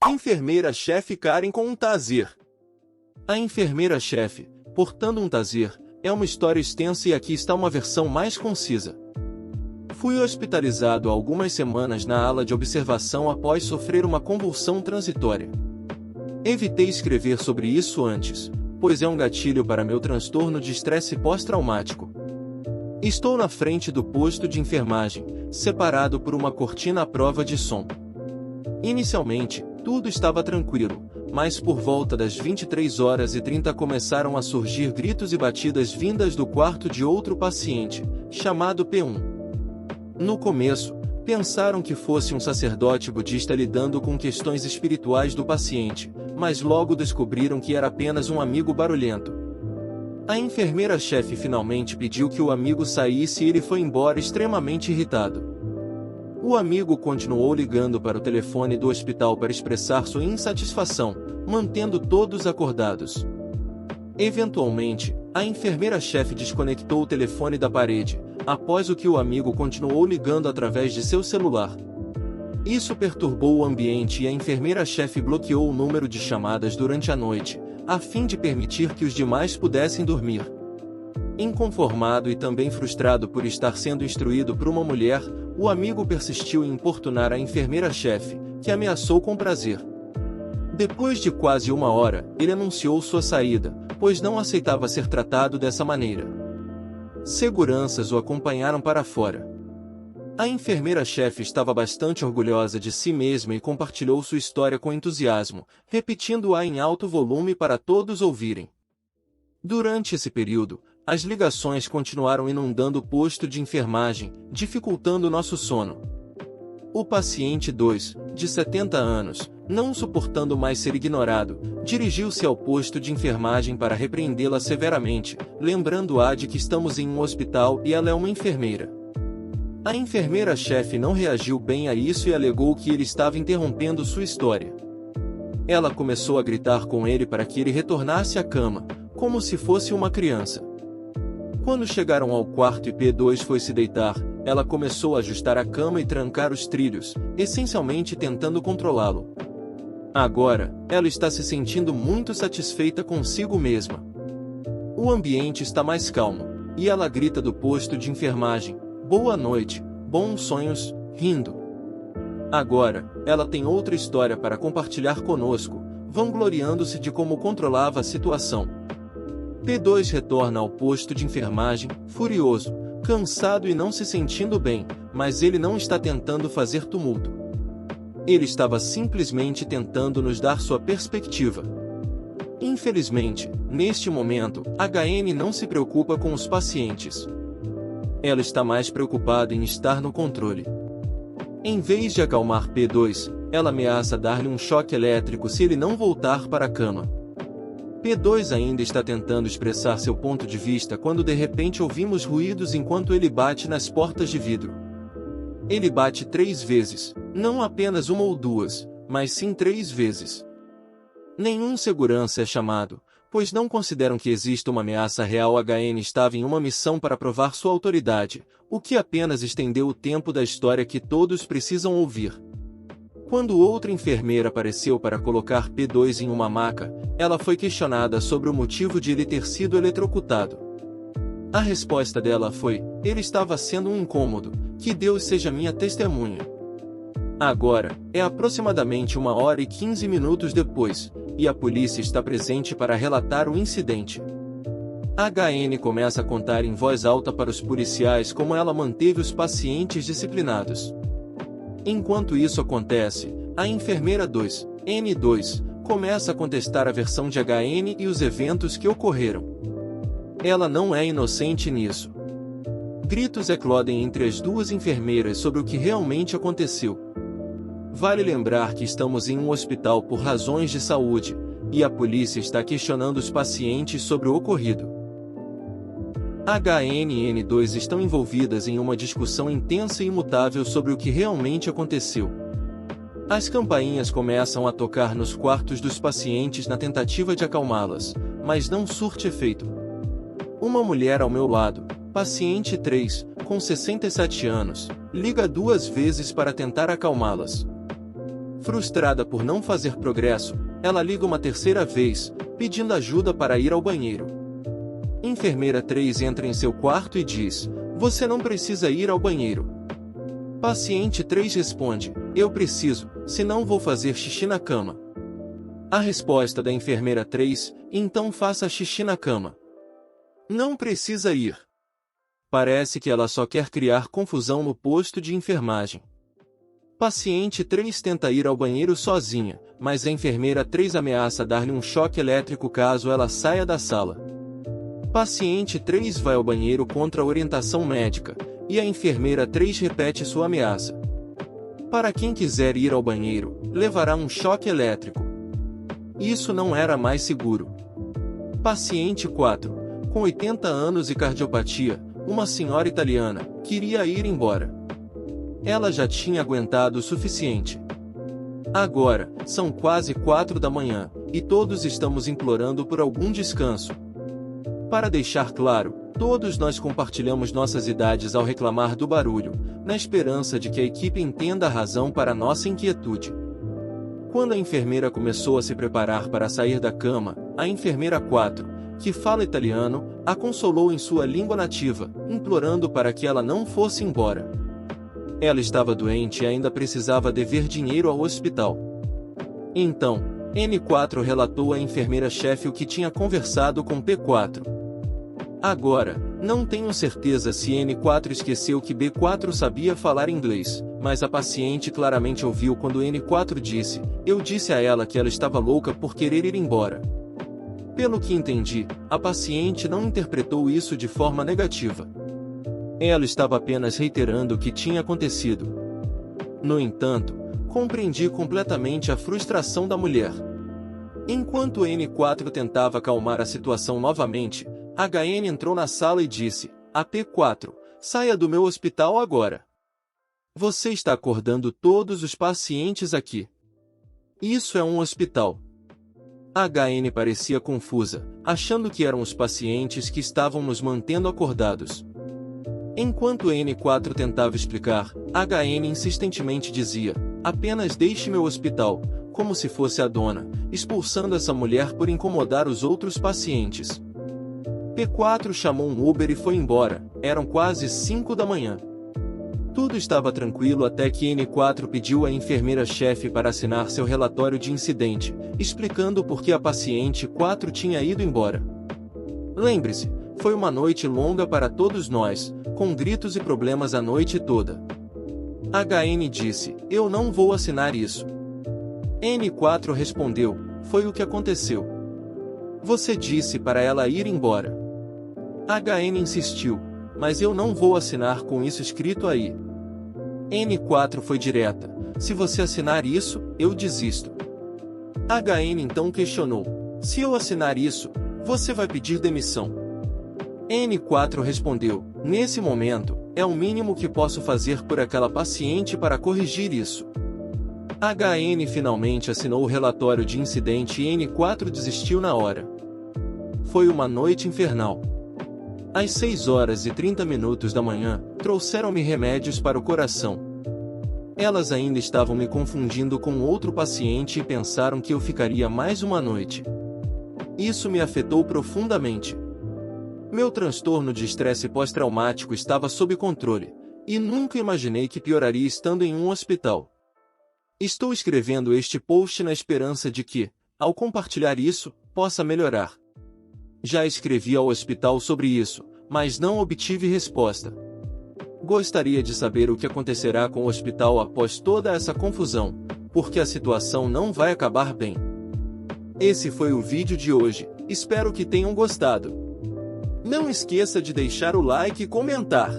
Enfermeira-chefe Karen com um taser. A enfermeira-chefe, portando um taser, é uma história extensa e aqui está uma versão mais concisa. Fui hospitalizado há algumas semanas na ala de observação após sofrer uma convulsão transitória. Evitei escrever sobre isso antes, pois é um gatilho para meu transtorno de estresse pós-traumático. Estou na frente do posto de enfermagem, separado por uma cortina à prova de som. Inicialmente, tudo estava tranquilo, mas por volta das 23h30 começaram a surgir gritos e batidas vindas do quarto de outro paciente, chamado P1. No começo, pensaram que fosse um sacerdote budista lidando com questões espirituais do paciente, mas logo descobriram que era apenas um amigo barulhento. A enfermeira-chefe finalmente pediu que o amigo saísse e ele foi embora extremamente irritado. O amigo continuou ligando para o telefone do hospital para expressar sua insatisfação, mantendo todos acordados. Eventualmente, a enfermeira-chefe desconectou o telefone da parede, após o que o amigo continuou ligando através de seu celular. Isso perturbou o ambiente e a enfermeira-chefe bloqueou o número de chamadas durante a noite, a fim de permitir que os demais pudessem dormir. Inconformado e também frustrado por estar sendo instruído por uma mulher, o amigo persistiu em importunar a enfermeira-chefe, que ameaçou com prazer. Depois de quase 1 hora, ele anunciou sua saída, pois não aceitava ser tratado dessa maneira. Seguranças o acompanharam para fora. A enfermeira-chefe estava bastante orgulhosa de si mesma e compartilhou sua história com entusiasmo, repetindo-a em alto volume para todos ouvirem. Durante esse período, as ligações continuaram inundando o posto de enfermagem, dificultando nosso sono. O paciente 2, de 70 anos, não suportando mais ser ignorado, dirigiu-se ao posto de enfermagem para repreendê-la severamente, lembrando-a de que estamos em um hospital e ela é uma enfermeira. A enfermeira-chefe não reagiu bem a isso e alegou que ele estava interrompendo sua história. Ela começou a gritar com ele para que ele retornasse à cama, como se fosse uma criança. Quando chegaram ao quarto e P2 foi se deitar, ela começou a ajustar a cama e trancar os trilhos, essencialmente tentando controlá-lo. Agora, ela está se sentindo muito satisfeita consigo mesma. O ambiente está mais calmo, e ela grita do posto de enfermagem: "Boa noite, bons sonhos", rindo. Agora, ela tem outra história para compartilhar conosco, vangloriando-se de como controlava a situação. P2 retorna ao posto de enfermagem, furioso, cansado e não se sentindo bem, mas ele não está tentando fazer tumulto. Ele estava simplesmente tentando nos dar sua perspectiva. Infelizmente, neste momento, HN não se preocupa com os pacientes. Ela está mais preocupada em estar no controle. Em vez de acalmar P2, ela ameaça dar-lhe um choque elétrico se ele não voltar para a cama. P2 ainda está tentando expressar seu ponto de vista quando de repente ouvimos ruídos enquanto ele bate nas portas de vidro. Ele bate 3 vezes, não apenas 1 ou 2, mas sim 3 vezes. Nenhum segurança é chamado, pois não consideram que exista uma ameaça real. HN estava em uma missão para provar sua autoridade, o que apenas estendeu o tempo da história que todos precisam ouvir. Quando outra enfermeira apareceu para colocar P2 em uma maca, ela foi questionada sobre o motivo de ele ter sido eletrocutado. A resposta dela foi: "Ele estava sendo um incômodo, que Deus seja minha testemunha." Agora, é aproximadamente 1h15 depois, e a polícia está presente para relatar o incidente. HN começa a contar em voz alta para os policiais como ela manteve os pacientes disciplinados. Enquanto isso acontece, a enfermeira 2, N2, começa a contestar a versão de HN e os eventos que ocorreram. Ela não é inocente nisso. Gritos eclodem entre as duas enfermeiras sobre o que realmente aconteceu. Vale lembrar que estamos em um hospital por razões de saúde, e a polícia está questionando os pacientes sobre o ocorrido. HN e N2 estão envolvidas em uma discussão intensa e imutável sobre o que realmente aconteceu. As campainhas começam a tocar nos quartos dos pacientes na tentativa de acalmá-las, mas não surte efeito. Uma mulher ao meu lado, paciente 3, com 67 anos, liga 2 vezes para tentar acalmá-las. Frustrada por não fazer progresso, ela liga uma terceira vez, pedindo ajuda para ir ao banheiro. Enfermeira 3 entra em seu quarto e diz: "Você não precisa ir ao banheiro." Paciente 3 responde: "Eu preciso, senão vou fazer xixi na cama." A resposta da enfermeira 3: "Então faça xixi na cama. Não precisa ir." Parece que ela só quer criar confusão no posto de enfermagem. Paciente 3 tenta ir ao banheiro sozinha, mas a enfermeira 3 ameaça dar-lhe um choque elétrico caso ela saia da sala. Paciente 3 vai ao banheiro contra a orientação médica, e a enfermeira 3 repete sua ameaça. Para quem quiser ir ao banheiro, levará um choque elétrico. Isso não era mais seguro. Paciente 4, com 80 anos e cardiopatia, uma senhora italiana, queria ir embora. Ela já tinha aguentado o suficiente. Agora, são quase 4 da manhã, e todos estamos implorando por algum descanso. Para deixar claro, todos nós compartilhamos nossas idades ao reclamar do barulho, na esperança de que a equipe entenda a razão para nossa inquietude. Quando a enfermeira começou a se preparar para sair da cama, a enfermeira 4, que fala italiano, a consolou em sua língua nativa, implorando para que ela não fosse embora. Ela estava doente e ainda precisava dever dinheiro ao hospital. Então, N4 relatou à enfermeira-chefe o que tinha conversado com P4. Agora, não tenho certeza se N4 esqueceu que B4 sabia falar inglês, mas a paciente claramente ouviu quando N4 disse: "Eu disse a ela que ela estava louca por querer ir embora." Pelo que entendi, a paciente não interpretou isso de forma negativa. Ela estava apenas reiterando o que tinha acontecido. No entanto, compreendi completamente a frustração da mulher. Enquanto N4 tentava acalmar a situação novamente, HN entrou na sala e disse: "A P4, saia do meu hospital agora. Você está acordando todos os pacientes aqui. Isso é um hospital." HN parecia confusa, achando que eram os pacientes que estavam nos mantendo acordados. Enquanto N4 tentava explicar, HN insistentemente dizia: "Apenas deixe meu hospital", como se fosse a dona, expulsando essa mulher por incomodar os outros pacientes. P4 chamou um Uber e foi embora, eram quase 5 da manhã. Tudo estava tranquilo até que N4 pediu à enfermeira-chefe para assinar seu relatório de incidente, explicando por que a paciente 4 tinha ido embora. Lembre-se, foi uma noite longa para todos nós, com gritos e problemas a noite toda. HN disse: "Eu não vou assinar isso." N4 respondeu: "Foi o que aconteceu. Você disse para ela ir embora." HN insistiu: "Mas eu não vou assinar com isso escrito aí." N4 foi direta: "Se você assinar isso, eu desisto." HN então questionou: "Se eu assinar isso, você vai pedir demissão?" N4 respondeu: "Nesse momento, é o mínimo que posso fazer por aquela paciente para corrigir isso." HN finalmente assinou o relatório de incidente e N4 desistiu na hora. Foi uma noite infernal. Às 6h30 da manhã, trouxeram-me remédios para o coração. Elas ainda estavam me confundindo com outro paciente e pensaram que eu ficaria mais uma noite. Isso me afetou profundamente. Meu transtorno de estresse pós-traumático estava sob controle, e nunca imaginei que pioraria estando em um hospital. Estou escrevendo este post na esperança de que, ao compartilhar isso, possa melhorar. Já escrevi ao hospital sobre isso, mas não obtive resposta. Gostaria de saber o que acontecerá com o hospital após toda essa confusão, porque a situação não vai acabar bem. Esse foi o vídeo de hoje, espero que tenham gostado. Não esqueça de deixar o like e comentar.